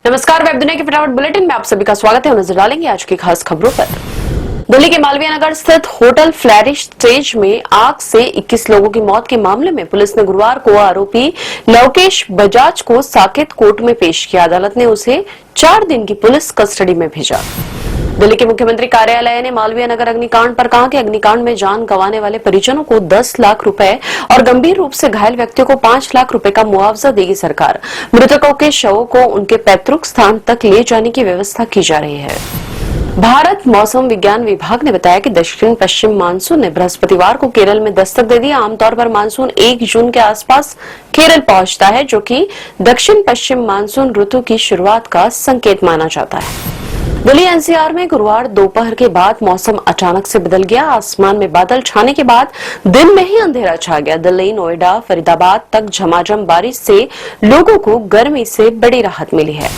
नमस्कार, वेब दुनिया के फटाफट बुलेटिन में आप सभी का स्वागत है। नजर डालेंगे आज की खास खबरों पर। दिल्ली के मालवीय नगर स्थित होटल फ्लैरिश स्टेज में आग से 21 लोगों की मौत के मामले में पुलिस ने गुरुवार को आरोपी लवकेश बजाज को साकेत कोर्ट में पेश किया। अदालत ने उसे 4 दिन की पुलिस कस्टडी में भेजा। दिल्ली के मुख्यमंत्री कार्यालय ने मालवीय नगर अग्निकांड पर कहा कि अग्निकांड में जान गंवाने वाले परिजनों को 10 लाख रुपए और गंभीर रूप से घायल व्यक्तियों को 5 लाख रुपए का मुआवजा देगी सरकार। मृतकों के शवों को उनके पैतृक स्थान तक ले जाने की व्यवस्था की जा रही है। भारत मौसम विज्ञान विभाग ने बताया कि दक्षिण पश्चिम मानसून ने बृहस्पतिवार को केरल में दस्तक दे दी। आमतौर पर मानसून 1 जून के आसपास केरल पहुंचता है, जो कि दक्षिण पश्चिम मानसून ऋतु की शुरुआत का संकेत माना जाता है। दिल्ली एनसीआर में गुरुवार दोपहर के बाद मौसम अचानक से बदल गया। आसमान में बादल छाने के बाद दिन में ही अंधेरा छा गया। दिल्ली, नोएडा, फरीदाबाद तक झमाझम बारिश से लोगों को गर्मी से बड़ी राहत मिली है।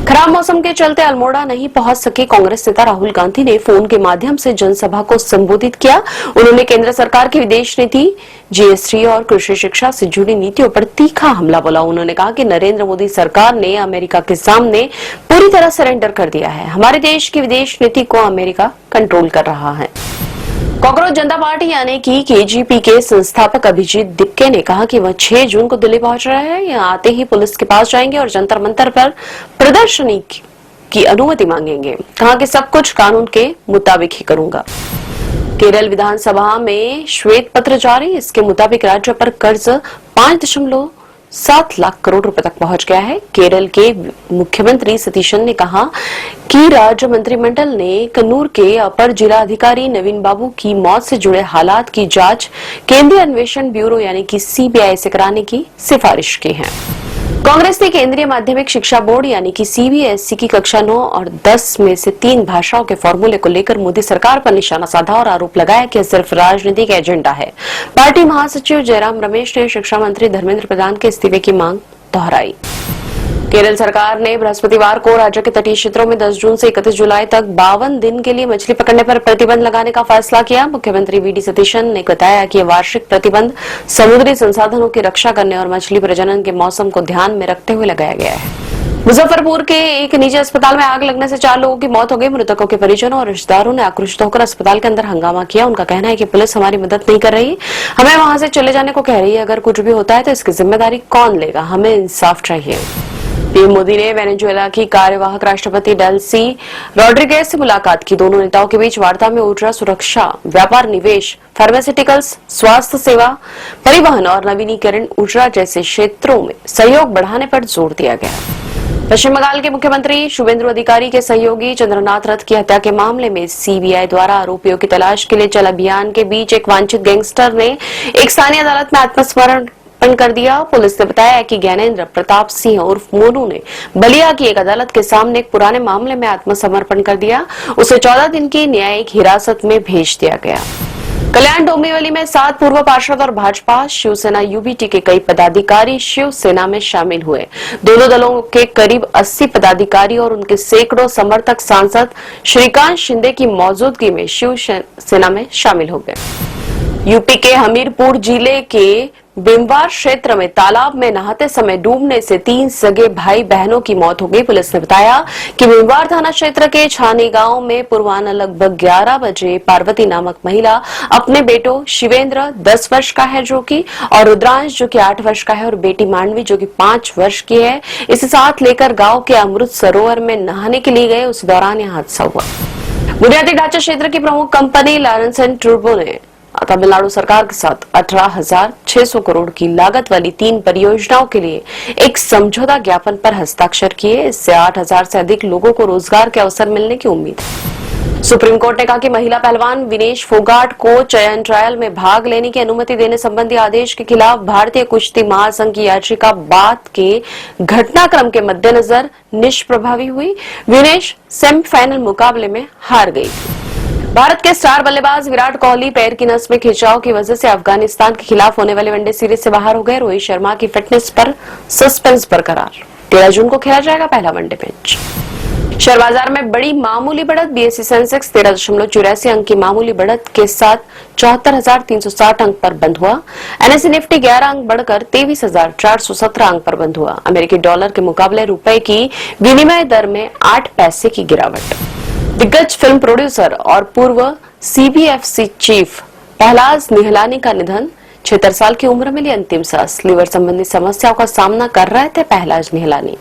खराब मौसम के चलते अल्मोड़ा नहीं पहुंच सके कांग्रेस नेता राहुल गांधी ने फोन के माध्यम से जनसभा को संबोधित किया। उन्होंने केंद्र सरकार की विदेश नीति, जीएसटी और कृषि शिक्षा से जुड़ी नीतियों पर तीखा हमला बोला। उन्होंने कहा कि नरेंद्र मोदी सरकार ने अमेरिका के सामने पूरी तरह सरेंडर कर दिया है। हमारे देश की विदेश नीति को अमेरिका कंट्रोल कर रहा है। कॉकरोच जनता पार्टी यानी कि केजीपी के संस्थापक अभिजीत दिक्के ने कहा कि वह 6 जून को दिल्ली पहुंच रहे हैं। यहाँ आते ही पुलिस के पास जाएंगे और जंतर मंतर पर प्रदर्शनी की अनुमति मांगेंगे। कहा कि सब कुछ कानून के मुताबिक ही करूंगा। केरल विधानसभा में श्वेत पत्र जारी। इसके मुताबिक राज्य पर कर्ज 5.7 लाख करोड़ रुपए तक पहुंच गया है। केरल के मुख्यमंत्री सतीशन ने कहा कि राज्य मंत्रिमंडल ने कन्नूर के अपर जिला अधिकारी नवीन बाबू की मौत से जुड़े हालात की जांच केंद्रीय अन्वेषण ब्यूरो यानी कि सीबीआई से कराने की सिफारिश की है। कांग्रेस ने केंद्रीय माध्यमिक शिक्षा बोर्ड यानी कि सीबीएसई की कक्षा 9 और 10 में से 3 भाषाओं के फॉर्मूले को लेकर मोदी सरकार पर निशाना साधा और आरोप लगाया कि सिर्फ राजनीतिक एजेंडा है। पार्टी महासचिव जयराम रमेश ने शिक्षा मंत्री धर्मेंद्र प्रधान के इस्तीफे की मांग दोहराई। केरल सरकार ने बृहस्पतिवार को राज्य के तटीय क्षेत्रों में 10 जून से 31 जुलाई तक 52 दिन के लिए मछली पकड़ने पर प्रतिबंध लगाने का फैसला किया। मुख्यमंत्री वीडी सतीशन ने बताया कि यह वार्षिक प्रतिबंध समुद्री संसाधनों की रक्षा करने और मछली प्रजनन के मौसम को ध्यान में रखते हुए लगाया गया है। मुजफ्फरपुर के एक निजी अस्पताल में आग लगने से 4 लोगों की मौत हो गई। मृतकों के परिजनों और रिश्तेदारों ने आक्रोशित होकर अस्पताल के अंदर हंगामा किया। उनका कहना है कि पुलिस हमारी मदद नहीं कर रही, हमें वहां से चले जाने को कह रही है। अगर कुछ भी होता है तो इसकी जिम्मेदारी कौन लेगा? हमें इंसाफ चाहिए। पीएम मोदी ने वेनेजुएला की कार्यवाहक राष्ट्रपति डेल्सी रॉड्रिगेज से मुलाकात की। दोनों नेताओं के बीच वार्ता में ऊर्जा सुरक्षा, व्यापार, निवेश, फार्मास्यूटिकल्स, स्वास्थ्य सेवा, परिवहन और नवीनीकरण ऊर्जा जैसे क्षेत्रों में सहयोग बढ़ाने पर जोर दिया गया। पश्चिम बंगाल के मुख्यमंत्री शुभेंदु अधिकारी के सहयोगी चंद्रनाथ रथ की हत्या के मामले में सीबीआई द्वारा आरोपियों की तलाश के लिए चल अभियान के बीच एक वांछित गैंगस्टर ने एक स्थानीय अदालत में आत्मसमर्पण कर दिया। पुलिस ने बताया कि ज्ञानेंद्र प्रताप सिंह उर्फ मोनू ने बलिया की एक अदालत के सामने एक पुराने मामले में आत्मसमर्पण कर दिया। उसे 14 दिन की न्यायिक हिरासत में भेज दिया गया। कल्याण डोंबिवली में 7 पूर्व पार्षद और भाजपा शिवसेना यूबीटी के कई पदाधिकारी शिवसेना में शामिल हुए। दोनों दलों के करीब 80 पदाधिकारी और उनके सैकड़ों समर्थक सांसद श्रीकांत शिंदे की मौजूदगी में शिवसेना में शामिल हो गए। यूपी के हमीरपुर जिले के बिम्बार क्षेत्र में तालाब में नहाते समय डूबने से 3 सगे भाई बहनों की मौत हो गई। पुलिस ने बताया कि बिम्बार थाना क्षेत्र के छानी गांव में पूर्वाह्न लगभग 11 बजे पार्वती नामक महिला अपने बेटों शिवेंद्र 10 वर्ष का है जो कि और रुद्रांश जो कि 8 वर्ष का है और बेटी मांडवी जो कि 5 वर्ष की है, इसे साथ लेकर गांव के अमृत सरोवर में नहाने के लिए गए। उस दौरान यह हादसा हुआ। बुनियादी ढांचा क्षेत्र की प्रमुख कंपनी लॉरेंस एंड टर्बो ने तमिलनाडु सरकार के साथ 18,600 करोड़ की लागत वाली 3 परियोजनाओं के लिए एक समझौता ज्ञापन पर हस्ताक्षर किए। इससे 8,000 से अधिक लोगों को रोजगार के अवसर मिलने की उम्मीद है। सुप्रीम कोर्ट ने कहा कि महिला पहलवान विनेश फोगाट को चयन ट्रायल में भाग लेने की अनुमति देने संबंधी आदेश के खिलाफ भारतीय कुश्ती महासंघ की याचिका बाद के घटनाक्रम के मद्देनजर निष्प्रभावी हुई। विनेश सेमीफाइनल मुकाबले में हार गई। भारत के स्टार बल्लेबाज विराट कोहली पैर की नस में खिंचाव की वजह से अफगानिस्तान के खिलाफ होने वाले वनडे सीरीज से बाहर हो गए। रोहित शर्मा की फिटनेस पर सस्पेंस बरकरार। 13 जून को खेला जाएगा पहला वनडे मैच। शेयर बाजार में बड़ी मामूली बढ़त। बीएसई सेंसेक्स 13.84 अंक की मामूली बढ़त के साथ 74,360 अंक पर बंद हुआ। एनएसई निफ्टी 11 अंक बढ़कर 23,417 अंक पर बंद हुआ। अमेरिकी डॉलर के मुकाबले रुपए की विनिमय दर में 8 पैसे की गिरावट। दिग्गज फिल्म प्रोड्यूसर और पूर्व सीबीएफसी चीफ पहलाज निहलानी का निधन। 76 साल की उम्र में ली अंतिम सांस। लीवर संबंधी समस्याओं का सामना कर रहे थे पहलाज निहलानी।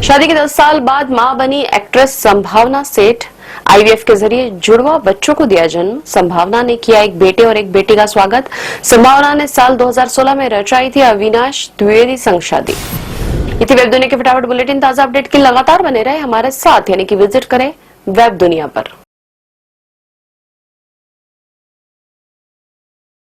शादी के 10 साल बाद मां बनी एक्ट्रेस संभावना सेठ। आईवीएफ के जरिए जुड़वा बच्चों को दिया जन्म। संभावना ने किया एक बेटे और एक बेटी का स्वागत। संभावना ने साल 2016 में रचाई थी अविनाश द्विवेदी संग शादी। इसी वेब दुनिया के फटाफट बुलेटिन ताजा अपडेट के लगातार बने रहे हमारे साथ, यानी कि विजिट करें वेब दुनिया पर।